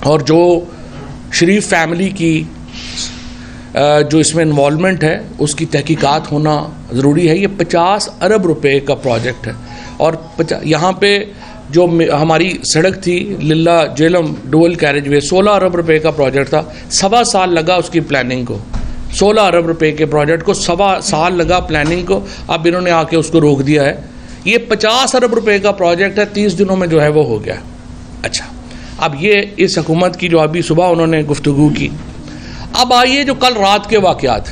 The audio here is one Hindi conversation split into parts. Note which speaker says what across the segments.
Speaker 1: और जो शरीफ फैमिली की जो इसमें इन्वॉल्वमेंट है उसकी तहकीकात होना ज़रूरी है। ये 50 अरब रुपए का प्रोजेक्ट है और यहाँ पे जो हमारी सड़क थी लिल्ला जेलम डुअल कैरेजवे 16 अरब रुपए का प्रोजेक्ट था, 1.25 साल लगा उसकी प्लानिंग को। 16 अरब रुपए के प्रोजेक्ट को 1.25 साल लगा प्लानिंग को, अब इन्होंने आके उसको रोक दिया है। ये 50 अरब रुपए का प्रोजेक्ट है, 30 दिनों में जो है वो हो गया। अच्छा, अब ये इस हुकूमत की जो अभी सुबह उन्होंने गुफ्तगू की। अब आइए जो कल रात के वाक़यात,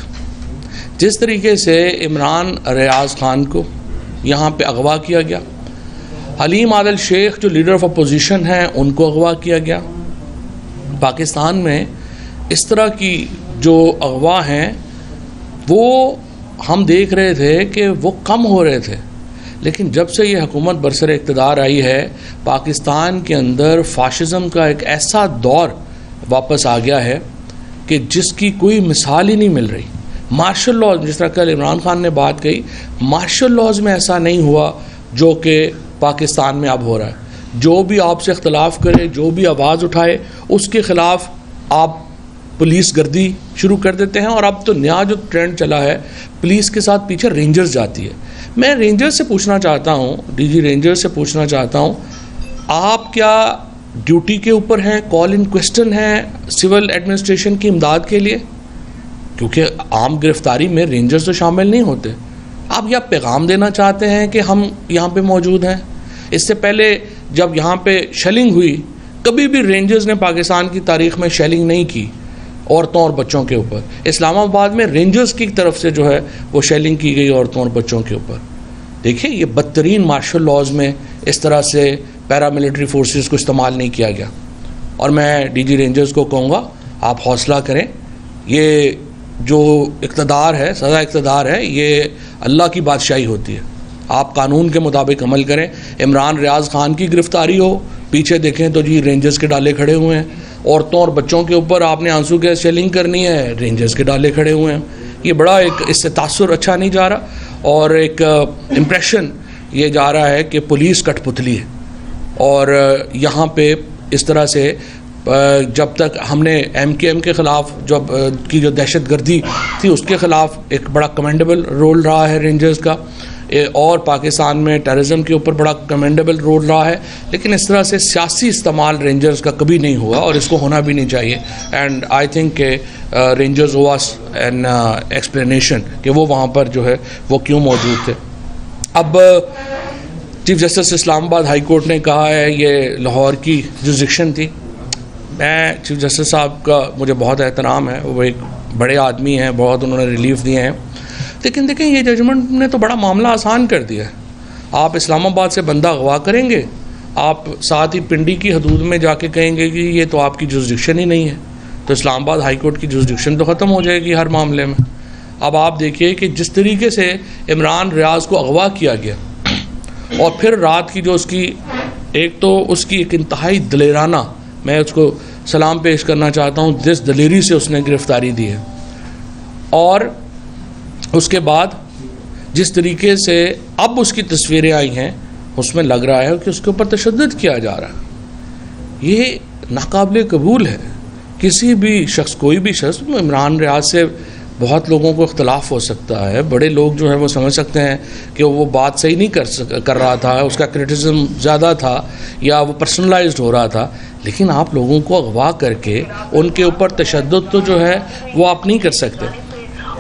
Speaker 1: जिस तरीके से इमरान रियाज खान को यहाँ पे अगवा किया गया, हलीम आदिल शेख जो लीडर ऑफ अपोजिशन हैं उनको अगवा किया गया। पाकिस्तान में इस तरह की जो अगवा हैं वो हम देख रहे थे कि वो कम हो रहे थे, लेकिन जब से ये हुकूमत बरसर इक़्तिदार आई है पाकिस्तान के अंदर फाशिज़म का एक ऐसा दौर वापस आ गया है कि जिसकी कोई मिसाल ही नहीं मिल रही। मार्शल लॉ, जिस तरह कल इमरान खान ने बात कही, मार्शल लॉज में ऐसा नहीं हुआ जो कि पाकिस्तान में अब हो रहा है। जो भी आपसे इख्तलाफ करे, जो भी आवाज़ उठाए, उसके ख़िलाफ़ आप पुलिस गर्दी शुरू कर देते हैं। और अब तो नया जो ट्रेंड चला है, पुलिस के साथ पीछे रेंजर्स जाती है। मैं रेंजर्स से पूछना चाहता हूँ, डीजी रेंजर्स से पूछना चाहता हूँ, आप क्या ड्यूटी के ऊपर हैं, कॉल इन क्वेश्चन है सिविल एडमिनिस्ट्रेशन की इमदाद के लिए? क्योंकि आम गिरफ्तारी में रेंजर्स तो शामिल नहीं होते। आप यह पैगाम देना चाहते हैं कि हम यहाँ पे मौजूद हैं? इससे पहले जब यहाँ पे शेलिंग हुई, कभी भी रेंजर्स ने पाकिस्तान की तारीख में शेलिंग नहीं की औरतों और बच्चों के ऊपर। इस्लामाबाद में रेंजर्स की तरफ से जो है वो शेलिंग की गई औरतों और बच्चों के ऊपर। देखिए, ये बदतरीन मार्शल लॉज में इस तरह से पैरामिलिट्री फोर्सेस को इस्तेमाल नहीं किया गया। और मैं डीजी रेंजर्स को कहूँगा, आप हौसला करें। ये जो इक़्तिदार है, सज़ा इक़्तिदार है, ये अल्लाह की बादशाही होती है। आप कानून के मुताबिक अमल करें। इमरान रियाज खान की गिरफ्तारी हो, पीछे देखें तो जी रेंजर्स के डाले खड़े हुए हैं। औरतों और बच्चों के ऊपर आपने आंसू गैस शेलिंग करनी है, रेंजर्स के डाले खड़े हुए हैं। ये बड़ा एक इससे तासुर अच्छा नहीं जा रहा और एक इम्प्रेशन ये जा रहा है कि पुलिस कठपुतली है। और यहाँ पे इस तरह से जब तक हमने MKM के ख़िलाफ़ जब की जो दहशत गर्दी थी उसके ख़िलाफ़ एक बड़ा कमेंडेबल रोल रहा है रेंजर्स का, और पाकिस्तान में टेररिज्म के ऊपर बड़ा कमेंडेबल रोल रहा है, लेकिन इस तरह से सियासी इस्तेमाल रेंजर्स का कभी नहीं हुआ और इसको होना भी नहीं चाहिए। एंड आई थिंक के रेंजर्स वाज एन एक्सप्लेनेशन कि वो वहाँ पर जो है वो क्यों मौजूद थे। अब chief justice Islamabad high court ने कहा है ये लाहौर की जुरिस्डिक्शन थी। मैं चीफ जस्टिस साहब का मुझे बहुत एहतराम है, वो एक बड़े आदमी हैं, बहुत उन्होंने रिलीफ दिए हैं, लेकिन देखें ये जजमेंट ने तो बड़ा मामला आसान कर दिया है। आप इस्लामाबाद से बंदा अगवा करेंगे, आप साथ ही पिंडी की हदूद में जाके कहेंगे कि ये तो आपकी जुरिस्डिक्शन ही नहीं है, तो इस्लामाबाद हाई कोर्ट की जुरिस्डिक्शन तो ख़त्म हो जाएगी हर मामले में। अब आप देखिए कि जिस तरीके से इमरान रियाज को अगवा किया गया और फिर रात की जो उसकी एक तो उसकी एक इंतहाई दलेराना, मैं उसको सलाम पेश करना चाहता हूँ जिस दलेरी से उसने गिरफ्तारी दी है, और उसके बाद जिस तरीके से अब उसकी तस्वीरें आई हैं उसमें लग रहा है कि उसके ऊपर तशद्दुद किया जा रहा है। ये नाकाबिले कबूल है। किसी भी शख्स, कोई भी शख्स, इमरान रियाज से बहुत लोगों को इख्तलाफ हो सकता है, बड़े लोग जो है वो समझ सकते हैं कि वो बात सही नहीं कर रहा था, उसका क्रिटिसिज्म ज़्यादा था या वो पर्सनलाइज्ड हो रहा था, लेकिन आप लोगों को अगवा करके उनके ऊपर तशद्दुद तो जो है वो आप नहीं कर सकते।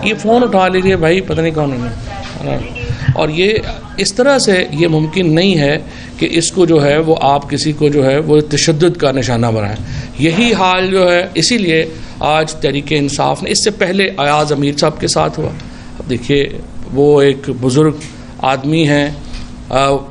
Speaker 1: ये फ़ोन उठा लीजिए भाई, पता नहीं कौन है, और ये इस तरह से ये मुमकिन नहीं है कि इसको जो है वो आप किसी को जो है वो तशद्दुद का निशाना बनाएं। यही हाल जो है, इसीलिए आज तहरीक इंसाफ ने, इससे पहले अयाज़ अमीर साहब के साथ हुआ। अब देखिए वो एक बुज़ुर्ग आदमी हैं,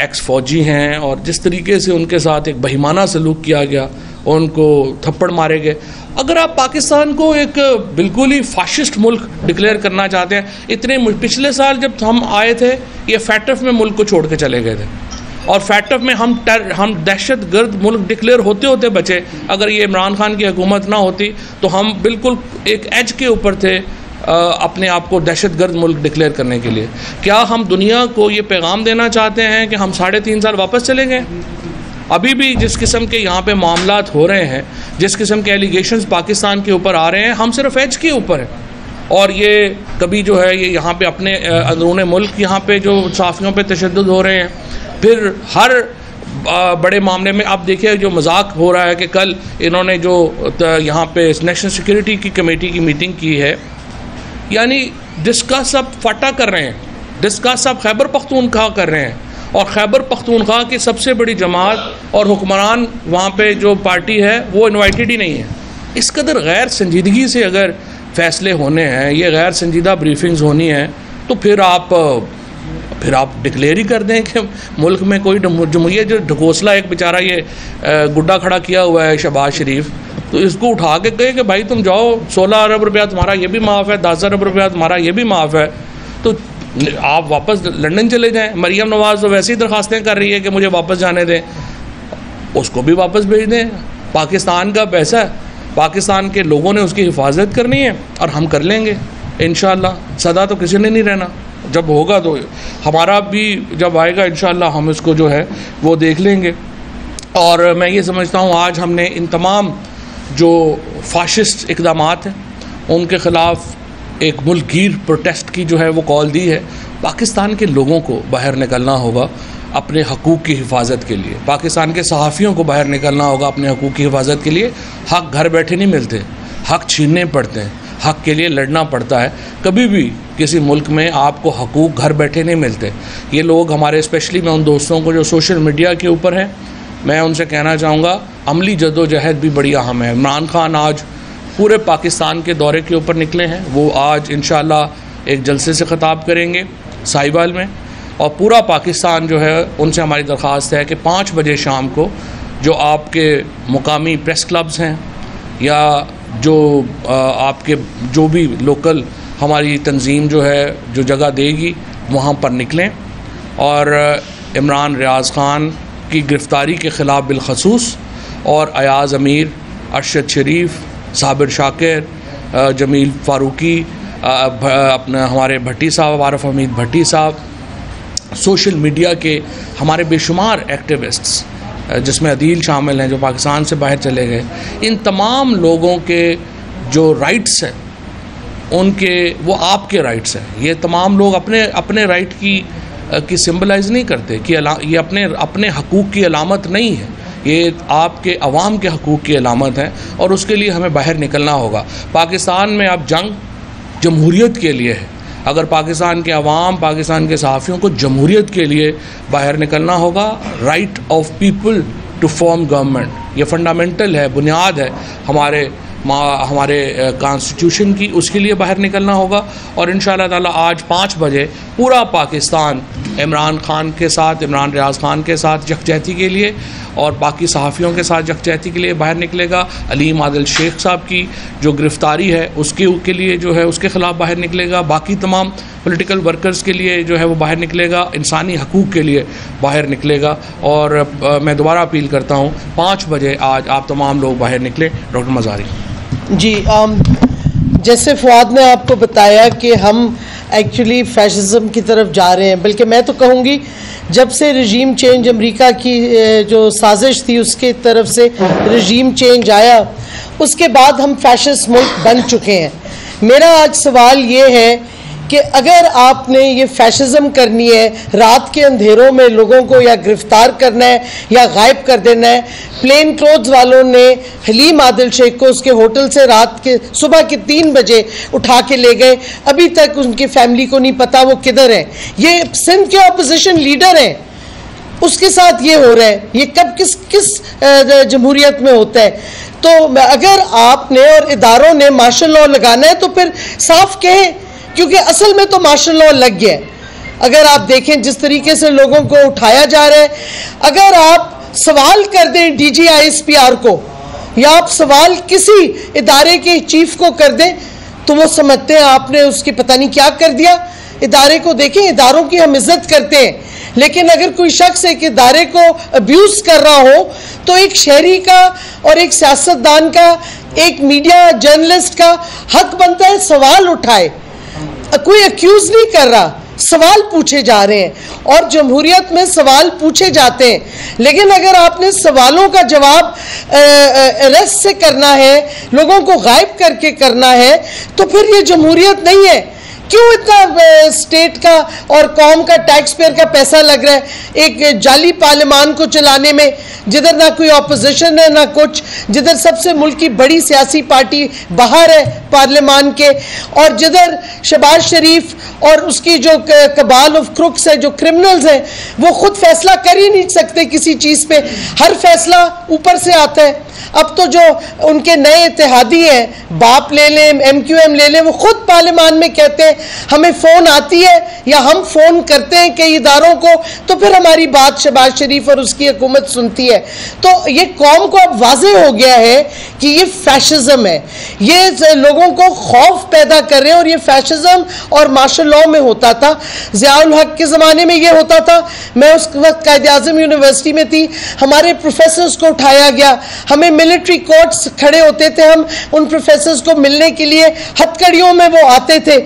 Speaker 1: एक्स फ़ौजी हैं, और जिस तरीके से उनके साथ एक बहिमाना सलूक किया गया, उनको थप्पड़ मारे गए। अगर आप पाकिस्तान को एक बिल्कुल ही फाशिस्ट मुल्क डिक्लेयर करना चाहते हैं, इतने पिछले साल जब हम आए थे ये फैटफ में मुल्क को छोड़ के चले गए थे, और फैटफ में हम दहशत गर्द मुल्क डिक्लेयर होते होते बचे। अगर ये इमरान खान की हुकूमत ना होती तो हम बिल्कुल एक एज के ऊपर थे अपने आप को दहशत गर्द मुल्क डिक्लेयर करने के लिए। क्या हम दुनिया को ये पैगाम देना चाहते हैं कि हम 3.5 साल वापस चले गए? अभी भी जिस किस्म के यहाँ पे मामलात हो रहे हैं, जिस किस्म के एलिगेशंस पाकिस्तान के ऊपर आ रहे हैं, हम सिर्फ एज के ऊपर हैं। और ये कभी जो है ये यहाँ पे अपने अंदरूनी मुल्क यहाँ पे जो सहाफ़ियों पे तशद्दुद हो रहे हैं, फिर हर बड़े मामले में आप देखिए जो मजाक हो रहा है कि कल इन्होंने जो यहाँ पे नेशनल सिक्योरिटी की कमेटी की मीटिंग की है, यानी डिस्कस सब फटा कर रहे हैं, डिस्कस सब खैबर पख्तूनख्वा कर रहे हैं, और खैबर पख्तूनख्वा की सबसे बड़ी जमात और हुक्मरान वहाँ पे जो पार्टी है वो इनवाइटेड ही नहीं है। इस कदर गैर संजीदगी से अगर फ़ैसले होने हैं, ये गैर संजीदा ब्रीफिंग्स होनी है, तो फिर आप डिक्लेयर ही कर दें कि मुल्क में कोई जमहूरियत, जो ढकोसला एक बेचारा ये गुड्डा खड़ा किया हुआ है शहबाज शरीफ, तो इसको उठा के कहे कि भाई तुम जाओ, 16 अरब रुपया तुम्हारा ये भी माफ़ है, 10 अरब रुपया तुम्हारा ये भी माफ़ है, तो आप वापस लंदन चले जाएं। मरियम नवाज़ तो वैसे ही दरख्वास्तें कर रही है कि मुझे वापस जाने दें, उसको भी वापस भेज दें। पाकिस्तान का पैसा है, पाकिस्तान के लोगों ने उसकी हिफाजत करनी है, और हम कर लेंगे इंशाअल्लाह। सदा तो किसी ने नहीं रहना, जब होगा तो हमारा भी जब आएगा इंशाअल्लाह हम इसको जो है वो देख लेंगे। और मैं ये समझता हूँ आज हमने इन तमाम जो फाशिस्ट इक़दामात हैं उनके ख़िलाफ़ एक मुल्कगीर प्रोटेस्ट की जो है वो कॉल दी है। पाकिस्तान के लोगों को बाहर निकलना होगा अपने हकूक़ की हिफाजत के लिए, पाकिस्तान के सहाफ़ियों को बाहर निकलना होगा अपने हकूक़ की हिफाजत के लिए। हक़ घर बैठे नहीं मिलते, हक़ छीनने पड़ते हैं, हक़ के लिए लड़ना पड़ता है। कभी भी किसी मुल्क में आपको हकूक़ घर बैठे नहीं मिलते। ये लोग हमारे, स्पेशली मैं उन दोस्तों को जो सोशल मीडिया के ऊपर हैं, मैं उनसे कहना चाहूँगा अमली जद्दोजहद भी बड़ी अहम है। इमरान खान आज पूरे पाकिस्तान के दौरे के ऊपर निकले हैं, वो आज इंशाअल्लाह एक जलसे से ख़िताब करेंगे साहिवाल में, और पूरा पाकिस्तान जो है उनसे हमारी दरख्वास्त है कि 5 बजे शाम को जो आपके मुकामी प्रेस क्लब्स हैं या जो आपके जो भी लोकल हमारी तंजीम जो है जो जगह देगी वहाँ पर निकलें, और इमरान रियाज़ ख़ान की गिरफ़्तारी के ख़िलाफ़ बिलखसूस, और अयाज़ अमीर, अरशद शरीफ, साबिर शाकिर, जमील फ़ारूकी, अपने हमारे भट्टी साहब, आरिफ हमीद भट्टी साहब, सोशल मीडिया के हमारे बेशुमार एक्टिविस्ट्स जिसमें अदील शामिल हैं जो पाकिस्तान से बाहर चले गए, इन तमाम लोगों के जो राइट्स हैं उनके, वो आपके राइट्स हैं। ये तमाम लोग अपने राइट की सिंबलाइज़ नहीं करते कि ये अपने हकूक़ की अलामत नहीं है, ये आपके अवाम के हकूक़ की अलामत है, और उसके लिए हमें बाहर निकलना होगा। पाकिस्तान में अब जंग जमहूरियत के लिए है। अगर पाकिस्तान के अवाम, पाकिस्तान के सहाफ़ियों को जमहूरियत के लिए बाहर निकलना होगा, right of people to form government, ये फंडामेंटल है, बुनियाद है हमारे कॉन्स्टिट्यूशन की, उसके लिए बाहर निकलना होगा। और इंशाअल्लाह ताला आज 5 बजे पूरा पाकिस्तान इमरान खान के साथ, इमरान रियाज़ ख़ान के साथ यकजहती के लिए और बाकी सहाफ़ियों के साथ यकजहती के लिए बाहर निकलेगा। अलीम आदिल शेख साहब की जो गिरफ़्तारी है उसके लिए जो है उसके ख़िलाफ़ बाहर निकलेगा। बाकी तमाम पॉलिटिकल वर्कर्स के लिए जो है वो बाहर निकलेगा, इंसानी हकूक़ के लिए बाहर निकलेगा। और मैं दोबारा अपील करता हूँ 5 बजे आज आप तमाम लोग बाहर निकलें। डॉक्टर मज़ारी
Speaker 2: जी, जैसे फ़ुआद ने आपको बताया कि हम एक्चुअली फैशिज़म की तरफ जा रहे हैं, बल्कि मैं तो कहूँगी जब से रजीम चेंज अमेरिका की जो साजिश थी उसके तरफ से रजीम चेंज आया, उसके बाद हम फैशिस्ट मुल्क बन चुके हैं। मेरा आज सवाल ये है कि अगर आपने ये फैशिज़म करनी है, रात के अंधेरों में लोगों को या गिरफ़्तार करना है या गायब कर देना है। प्लेन क्लोथ्स वालों ने हलीम आदिल शेख को उसके होटल से सुबह के 3 बजे उठा के ले गए, अभी तक उनकी फैमिली को नहीं पता वो किधर है। ये सिंध के अपोजिशन लीडर हैं, उसके साथ ये हो रहा है। ये कब किस जमहूरियत में होता है? तो अगर आपने और इदारों ने मार्शल लॉ लगाना है तो फिर साफ कहें, क्योंकि असल में तो मार्शल लॉ लग गया है। अगर आप देखें जिस तरीके से लोगों को उठाया जा रहा है, अगर आप सवाल कर दें DGISPR को या आप सवाल किसी इदारे के चीफ को कर दें तो वो समझते हैं आपने उसकी पता नहीं क्या कर दिया। इदारे को देखें, इदारों की हम इज्जत करते हैं, लेकिन अगर कोई शख्स एक इदारे को अब्यूज़ कर रहा हो तो एक शहरी का और एक सियासतदान का, एक मीडिया जर्नलिस्ट का हक बनता है सवाल उठाए। कोई अक्यूज़ नहीं कर रहा सवाल पूछे जा रहे हैं और जमहूरियत में सवाल पूछे जाते हैं, लेकिन अगर आपने सवालों का जवाब अरेस्ट से करना है, लोगों को गायब करके करना है, तो फिर ये जमहूरियत नहीं है। क्यों इतना स्टेट का और कौम का टैक्स पेयर का पैसा लग रहा है एक जाली पार्लियामान को चलाने में, जिधर ना कोई ऑपोजिशन है ना कुछ, जिधर सबसे मुल्क की बड़ी सियासी पार्टी बाहर है पार्लियामान के, और जिधर शहबाज शरीफ और उसकी जो कबाल ऑफ क्रुक्स है, जो क्रिमिनल्स हैं, वो खुद फैसला कर ही नहीं सकते किसी चीज़ पे, हर फैसला ऊपर से आता है। अब तो जो उनके नए इत्तेहादी हैं, बाप ले लें, MQM ले लें, वो खुद पार्लियामान में कहते हैं हमें फ़ोन आती है या हम फ़ोन करते हैं कई इदारों को, तो फिर हमारी बात शहबाज शरीफ और उसकी हुकूमत सुनती है। तो ये कौम को अब वाज़ेह हो गया है कि ये फैशिज़म है, ये लोगों को खौफ पैदा कर रहे हैं, और ये फैशिज़म और मार्शल लॉ में होता था। ज़ियाउल हक के ज़माने में ये होता था। मैं उस वक्त कायद-ए-आज़म यूनिवर्सिटी में थी, हमारे प्रोफेसर्स को उठाया गया, हमें मिलिट्री कोर्ट्स खड़े होते थे, हम उन प्रोफेसर्स को मिलने के लिए हथकड़ियों में वो आते थे,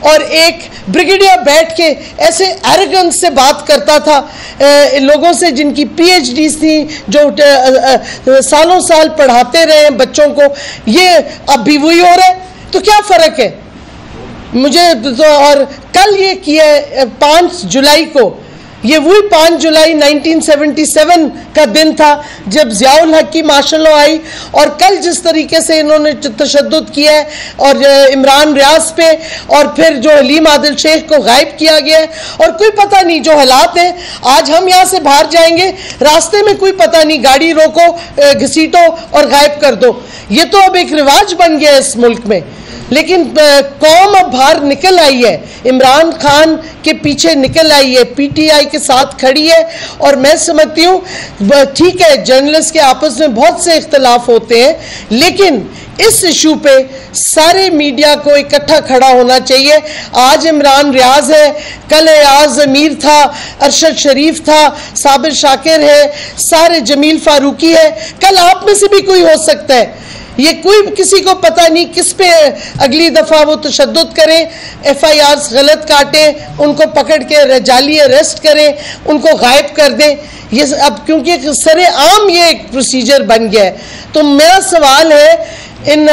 Speaker 2: और एक ब्रिगेडियर बैठ के ऐसे एरोगेंस से बात करता था लोगों से जिनकी PhDs थी, जो सालों साल पढ़ाते रहे बच्चों को। ये अब भी वही हो रहा है, तो क्या फ़र्क है मुझे तो। और कल ये किया है 5 जुलाई को, ये वही 5 जुलाई 1977 का दिन था जब ज़ियाउल हक की मार्शल लॉ आई, और कल जिस तरीके से इन्होंने तशद्दुद किया है और इमरान रियाज पे, और फिर जो हलीम आदिल शेख को गायब किया गया है, और कोई पता नहीं जो हालात हैं। आज हम यहाँ से बाहर जाएंगे, रास्ते में कोई पता नहीं, गाड़ी रोको, घसीटो और गायब कर दो। ये तो अब एक रिवाज बन गया है इस मुल्क में। लेकिन कौम अब बाहर निकल आई है, इमरान खान के पीछे निकल आई है, PTI के साथ खड़ी है। और मैं समझती हूँ ठीक है, जर्नलिस्ट के आपस में बहुत से इख्तलाफ होते हैं, लेकिन इस इशू पे सारे मीडिया को इकट्ठा खड़ा होना चाहिए। आज इमरान रियाज है, कल एयाज ज़मीर था, अरशद शरीफ था, साबिर शाकिर है, सारे जमील फारूकी है, कल आप में से भी कोई हो सकता है। ये कोई किसी को पता नहीं किस पे अगली दफ़ा वो तशद्दुद करें, FIRs गलत काटें, उनको पकड़ के जाली अरेस्ट करें, उनको गायब कर दें। ये अब क्योंकि सरे आम ये एक प्रोसीजर बन गया है, तो मेरा सवाल है इन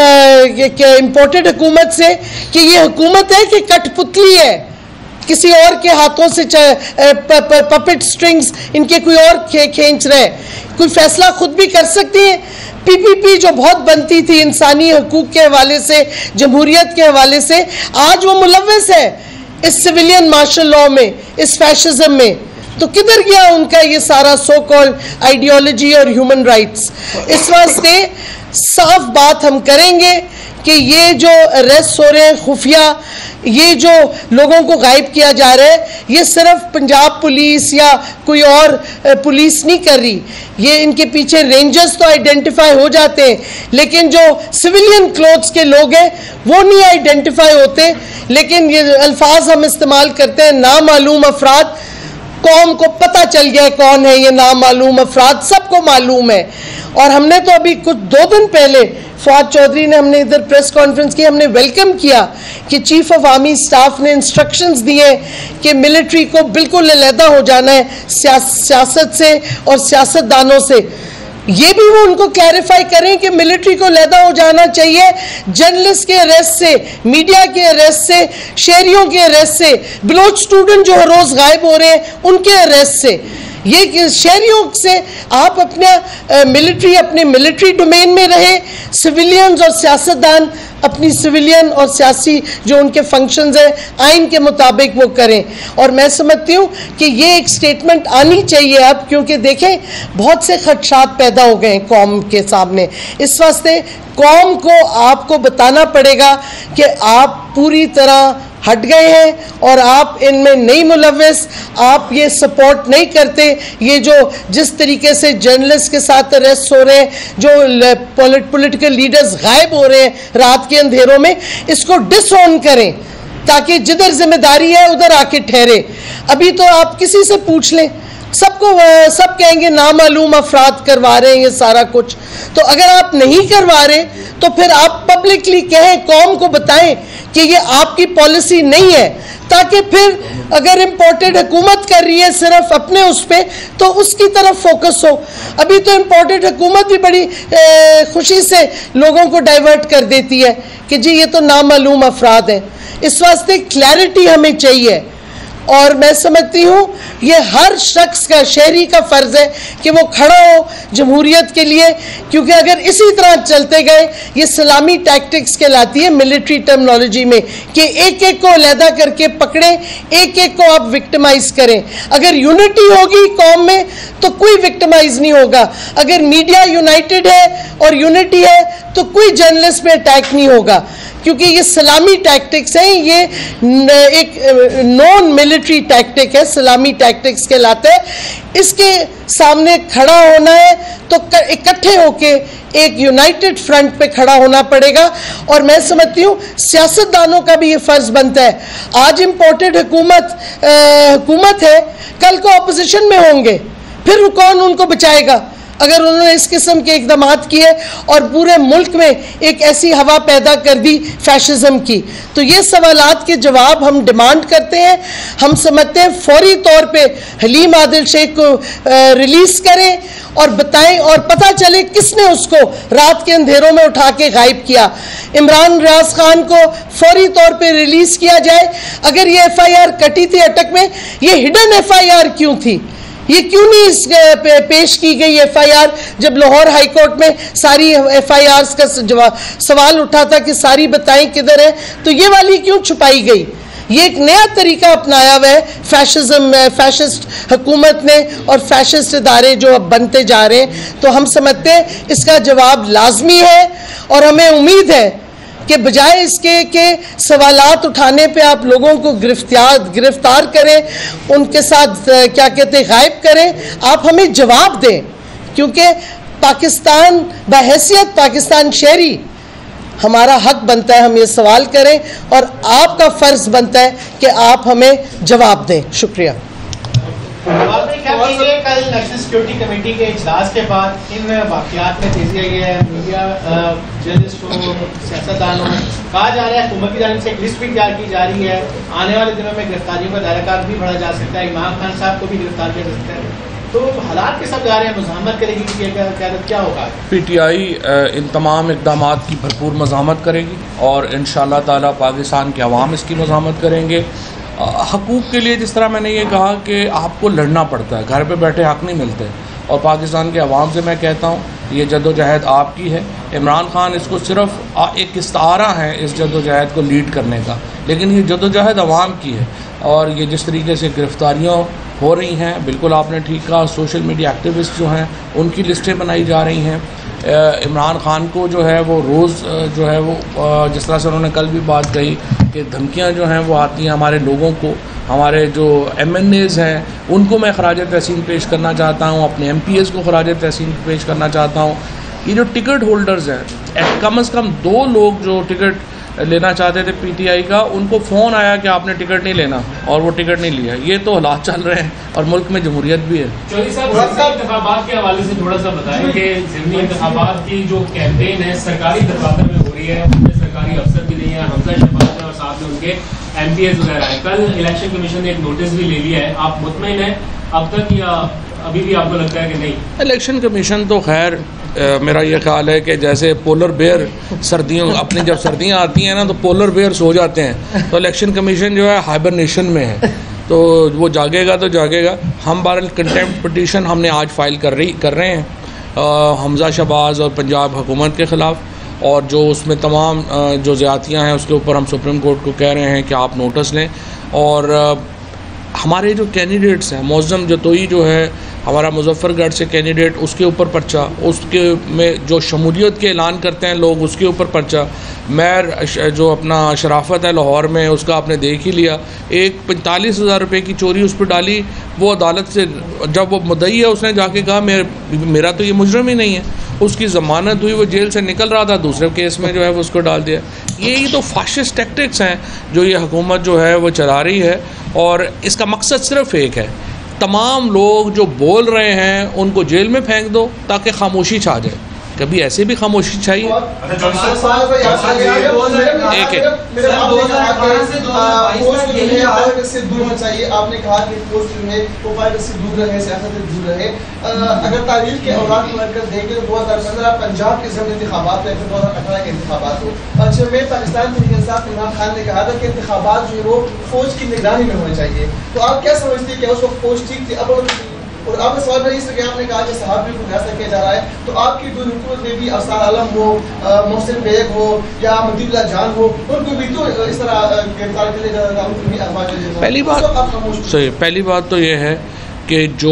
Speaker 2: इम्पोर्टेड हुकूमत से कि ये हुकूमत है कि कठपुतली है, किसी और के हाथों से पपेट स्ट्रिंग्स इनके कोई और खींच रहे हैं, कोई फैसला खुद भी कर सकती है। PPP जो बहुत बनती थी इंसानी हकूक़ के हवाले से, जमहूरियत के हवाले से, आज वो मुलव्वस है इस सिविलियन मार्शल लॉ में, इस फैशिज्म में। तो किधर गया उनका ये सारा सो कॉल्ड आइडियोलॉजी और ह्यूमन राइट्स। इस वास्ते साफ बात हम करेंगे कि ये जो अरेस्ट हो रहे हैं खुफिया, ये जो लोगों को गायब किया जा रहा है, ये सिर्फ पंजाब पुलिस या कोई और पुलिस नहीं कर रही। ये इनके पीछे रेंजर्स तो आइडेंटिफाई हो जाते हैं, लेकिन जो सिविलियन क्लोथ्स के लोग हैं वो नहीं आइडेंटिफाई होते। लेकिन ये अल्फाज हम इस्तेमाल करते हैं, नामालूम अफराद। कौम को पता चल गया कौन है ये नामालूम अफराद, सबको मालूम है। और हमने तो अभी कुछ 2 दिन पहले फवाद चौधरी ने, हमने इधर प्रेस कॉन्फ्रेंस की, हमने वेलकम किया कि चीफ ऑफ आर्मी स्टाफ ने इंस्ट्रक्शंस दिए कि मिलिट्री को बिल्कुल अलहदा हो जाना है सियासत से और सियासतदानों से। ये भी वो उनको क्लैरिफाई करें कि मिलिट्री को अलहदा हो जाना चाहिए जर्नलिस्ट के अरेस्ट से, मीडिया के अरेस्ट से, शहरियों के अरेस्ट से, बलोच स्टूडेंट जो हर रोज़ गायब हो रहे हैं उनके अरेस्ट से। ये शहरियों से आप अपना मिलिट्री अपने मिलिट्री डोमेन में रहे, सिविलियंस और सियासतदान अपनी सिविलियन और सियासी जो उनके फंक्शंस हैं आइन के मुताबिक वो करें। और मैं समझती हूँ कि ये एक स्टेटमेंट आनी चाहिए अब, क्योंकि देखें बहुत से खदशात पैदा हो गए हैं कौम के सामने। इस वास्ते कौम को आपको बताना पड़ेगा कि आप पूरी तरह हट गए हैं और आप इनमें नहीं मुलव्वस, आप ये सपोर्ट नहीं करते। ये जो जिस तरीके से जर्नलिस्ट के साथ अरेस्ट हो रहे हैं, जो पॉलिटिकल लीडर्स गायब हो रहे हैं रात के अंधेरों में, इसको डिसऑन करें ताकि जिधर जिम्मेदारी है उधर आके ठहरे। अभी तो आप किसी से पूछ लें, सब कहेंगे नामालूम अफराद करवा रहे हैं ये सारा कुछ। तो अगर आप नहीं करवा रहे तो फिर आप पब्लिकली कहें, कौम को बताएं कि ये आपकी पॉलिसी नहीं है, ताकि फिर अगर इम्पोर्टेड हुकूमत कर रही है सिर्फ अपने उस पर, तो उसकी तरफ फोकस हो। अभी तो इम्पोर्टेड हुकूमत भी बड़ी खुशी से लोगों को डाइवर्ट कर देती है कि जी ये तो नामालूम अफराद हैं। इस वास्ते क्लैरिटी हमें चाहिए, और मैं समझती हूँ ये हर शख्स का, शहरी का फ़र्ज़ है कि वो खड़ा हो जमहूरियत के लिए, क्योंकि अगर इसी तरह चलते गए ये सलामी टैक्टिक्स कहलाती है मिलिट्री टर्मिनोलॉजी में, कि एक एक को अलहदा करके पकड़ें, एक एक को आप विक्टिमाइज़ करें। अगर यूनिटी होगी कौम में तो कोई विक्टिमाइज़ नहीं होगा। अगर मीडिया यूनाइटेड है और यूनिटी है तो कोई जर्नलिस्ट पे अटैक नहीं होगा, क्योंकि ये सलामी टैक्टिक्स हैं, ये एक नॉन मिलिट्री टैक्टिक है, सलामी टैक्टिक्स कहलाते हैं। इसके सामने खड़ा होना है तो इकट्ठे होके एक यूनाइटेड फ्रंट पे खड़ा होना पड़ेगा। और मैं समझती हूँ सियासतदानों का भी ये फ़र्ज़ बनता है। आज इम्पोर्टेड हुकूमत है, कल को अपोजिशन में होंगे, फिर कौन उनको बचाएगा अगर उन्होंने इस किस्म के इक़दामात किए और पूरे मुल्क में एक ऐसी हवा पैदा कर दी फैशिज़म की। तो ये सवालात के जवाब हम डिमांड करते हैं। हम समझते हैं फौरी तौर पे हलीम आदिल शेख को रिलीज़ करें और बताएं और पता चले किसने उसको रात के अंधेरों में उठा के गायब किया। इमरान रियाज खान को फौरी तौर पे रिलीज़ किया जाए। अगर ये FIR कटी थी अटक में, ये हिडन FIR क्यों थी? ये क्यों नहीं पेश की गई FIR जब लाहौर हाई कोर्ट में सारी FIRs का सवाल उठा था कि सारी बताएं किधर है, तो ये वाली क्यों छुपाई गई? ये एक नया तरीका अपनाया हुआ है फैशिस्ट हुकूमत ने और फैशिस्ट इदारे जो अब बनते जा रहे हैं। तो हम समझते हैं इसका जवाब लाजमी है, और हमें उम्मीद है कि बजाय इसके कि सवालात उठाने पे आप लोगों को गिरफ्तार करें, उनके साथ क्या कहते हैं गायब करें, आप हमें जवाब दें। क्योंकि पाकिस्तान बहैसियत पाकिस्तान शहरी हमारा हक बनता है हम ये सवाल करें, और आपका फ़र्ज़ बनता है कि आप हमें जवाब दें। शुक्रिया।
Speaker 3: कल नेशनल सिक्योरिटी कमेटी के इजलास के बाद इन वाक़यात में तेजी आई है। मीडिया जर्नलिस्टों, सियासतदानों, कहा जा रहा है हुकूमत की जानिब से एक लिस्ट भी तैयार की जा रही है। आने वाले दिनों में गिरफ्तारियों का दायरा भी बढ़ा जा सकता है। इमाम खान साहब को भी गिरफ्तार किया जा सकता है। तो हालात के सब जा रहे हैं, मुज़ाहमत करेगी कि क्या होगा? PTI
Speaker 1: इन तमाम इक़दामात की भरपूर मज़ाहमत करेगी और इंशाअल्लाह ताला पाकिस्तान के अवाम इसकी मज़ाहमत करेंगे। हकूक़ के लिए जिस तरह मैंने ये कहा कि आपको लड़ना पड़ता है, घर पे बैठे हक़ नहीं मिलते, और पाकिस्तान के अवाम से मैं कहता हूँ ये जद्दोजहद आपकी है। इमरान खान इसको सिर्फ एक इस्तारा है इस जद्दोजहद को लीड करने का, लेकिन ये जद्दोजहद अवाम की है। और ये जिस तरीके से गिरफ़्तारियाँ हो रही हैं, बिल्कुल आपने ठीक कहा, सोशल मीडिया एक्टिविस्ट जो हैं उनकी लिस्टें बनाई जा रही हैं। इमरान खान को जो है वो रोज़ जो है वो जिस तरह से उन्होंने कल भी बात कही कि धमकियां जो हैं वो आती हैं हमारे लोगों को, हमारे जो MNAs हैं उनको मैं खराज तहसीन पेश करना चाहता हूं, अपने MPs को खराज तहसीन पेश करना चाहता हूं। ये जो टिकट होल्डर्स हैं, कम से कम 2 लोग जो टिकट लेना चाहते थे PTI का, उनको फ़ोन आया कि आपने टिकट नहीं लेना, और वो टिकट नहीं लिया। ये तो हालात चल रहे हैं और मुल्क में जमहूरियत भी है।
Speaker 4: चौधरी साहब, इंतखाबात के हवाले से थोड़ा सा बताएं कि ज़िमनी इंतखाबात की जो कैंपेन है सरकारी दफ्तर में हो रही है, उनमें सरकारी अफसर भी नहीं है, हमजा शहबाज है और साथ में उनके MPs वगैरह है। कल इलेक्शन कमीशन ने एक नोटिस भी ले लिया है, आप मुतमईन हैं अब तक या अभी भी आपको लगता है कि नहीं? इलेक्शन
Speaker 1: कमीशन तो खैर मेरा ये ख्याल है कि जैसे पोलर बेयर सर्दियों अपनी जब सर्दियाँ आती हैं ना तो पोलर बेयर सो जाते हैं, तो इलेक्शन कमीशन जो है हाइबरनेशन में है, तो वो जागेगा तो जागेगा। हम बहरहाल कंटेम्प्ट पिटीशन हमने आज फाइल कर रहे हैं हमजा शहबाज और पंजाब हुकूमत के ख़िलाफ़, और जो उसमें तमाम जो ज़्यादतियाँ हैं उसके ऊपर हम सुप्रीम कोर्ट को कह रहे हैं कि आप नोटिस लें। और हमारे जो कैंडिडेट्स हैं, मौज़म जतोई जो है हमारा मुजफ्फरगढ़ से कैंडिडेट, उसके ऊपर पर्चा, उसके में जो शमूलियत के ऐलान करते हैं लोग उसके ऊपर पर्चा। मेयर जो अपना शराफत है लाहौर में, उसका आपने देख ही लिया, एक 45,000 रुपये की चोरी उस पर डाली। वो अदालत से जब वो मुद्दई है उसने जाके कहा मेरा तो ये मुजरम ही नहीं है, उसकी ज़मानत हुई, वो जेल से निकल रहा था, दूसरे केस में जो है वो उसको डाल दिया। यही तो फाशिस्ट टैक्टिक्स हैं जो ये हुकूमत जो है वो चला रही है, और इसका मकसद सिर्फ एक है, तमाम लोग जो बोल रहे हैं उनको जेल में फेंक दो ताकि खामोशी छा जाए। कभी ऐसे भी खामोशी चाहिए। एक
Speaker 5: आपने कहा कि पोस्ट जो है वो पार्टी से दूर रहे, सियासत से दूर रहे। अगर तारीख के औरात को लेकर देखें तो 2015 पंजाब के ज़मीनी इंतखाबात में 2018 के इंतखाबात हो, और में पाकिस्तान के इंसाफ इमरान खान ने कहा था कि इंतखाबात जो है वो फौज की निगरानी में होने चाहिए। तो आप क्या समझते हैं कि उस वक्त फौज ठीक थी? अब और आपका सवाल है इसलिए आपने कहा कि सहाबी को न्यासा किया जा रहा है, तो आपकी दो हुकूमत में भी अफसार आलम हो, मोहसिन बेग हो या मदीबुल्लाह जान हो, उनको भी तो इस तरह गिरफ्तार किया जा रहा है।
Speaker 1: पहली बात तो ये है कि जो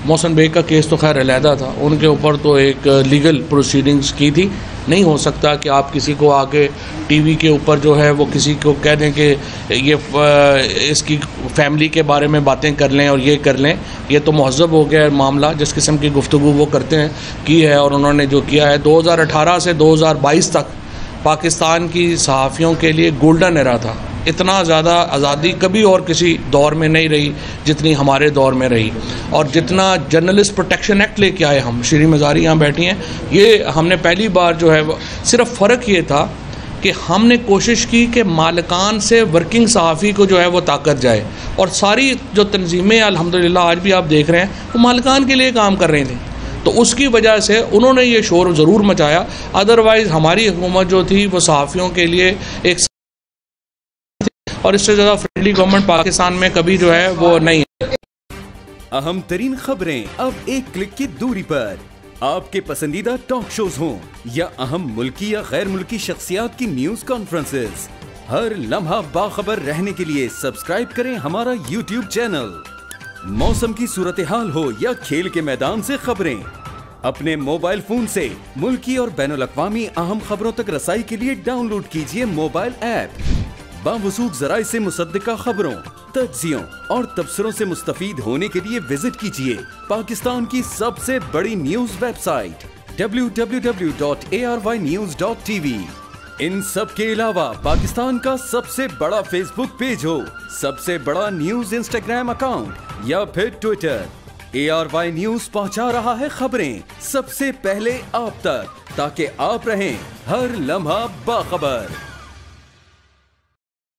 Speaker 1: मोहसिन बेग का केस तो खैर अलहदा था, उनके ऊपर तो एक लीगल प्रोसीडिंग्स की थी। नहीं हो सकता कि आप किसी को आके टीवी के ऊपर जो है वो किसी को कह दें कि ये इसकी फैमिली के बारे में बातें कर लें और ये कर लें। ये तो महज़ब हो गया मामला, जिस किस्म की गुफ्तगू वो करते हैं की है। और उन्होंने जो किया है 2018 से 2022 तक पाकिस्तान की सहाफ़ियों के लिए गोल्डन एरा था। इतना ज़्यादा आज़ादी कभी और किसी दौर में नहीं रही जितनी हमारे दौर में रही। और जितना जर्नलिस्ट प्रोटेक्शन एक्ट लेके आए हम, श्री मज़ारी यहाँ बैठी हैं, ये हमने पहली बार जो है सिर्फ फ़र्क ये था कि हमने कोशिश की कि मालिकान से वर्किंग सहाफ़ी को जो है वो ताकत जाए। और सारी जो तंजीमें अल्हम्दुलिल्लाह आज भी आप देख रहे हैं वो मालिकान के लिए काम कर रही थी, तो उसकी वजह से उन्होंने ये शोर ज़रूर मचाया। अदरवाइज़ हमारी हुकूमत जो थी वो सहाफ़ियों के लिए एक, और इससे ज़्यादा फ्रेंडली गवर्नमेंट पाकिस्तान में कभी जो है वो नहीं है।
Speaker 6: अहम तरीन खबरें अब एक क्लिक की दूरी पर। आपके पसंदीदा टॉक शोज हों या अहम मुल्की या गैर मुल्की शख्सियात की न्यूज कॉन्फ्रेंसेस, हर लम्हा बाखबर रहने के लिए सब्सक्राइब करें हमारा YouTube चैनल। मौसम की सूरत हाल हो या खेल के मैदान से खबरें, अपने मोबाइल फोन से मुल्की और बैनुल-अक़वामी अहम खबरों तक रसाई के लिए डाउनलोड कीजिए मोबाइल ऐप। बावसूख ज़राए से मुसद्दिका खबरों, तज्ज़ियों और तबसरों से मुस्तफ़ीद होने के लिए विजिट कीजिए पाकिस्तान की सबसे बड़ी न्यूज वेबसाइट www.arvnews.tv। इन सब के अलावा पाकिस्तान का सबसे बड़ा फेसबुक पेज हो, सबसे बड़ा न्यूज इंस्टाग्राम अकाउंट या फिर ट्विटर, ARY न्यूज पहुंचा रहा है खबरें सबसे पहले आप तक, ताकि आप रहें हर लम्हा बाखबर।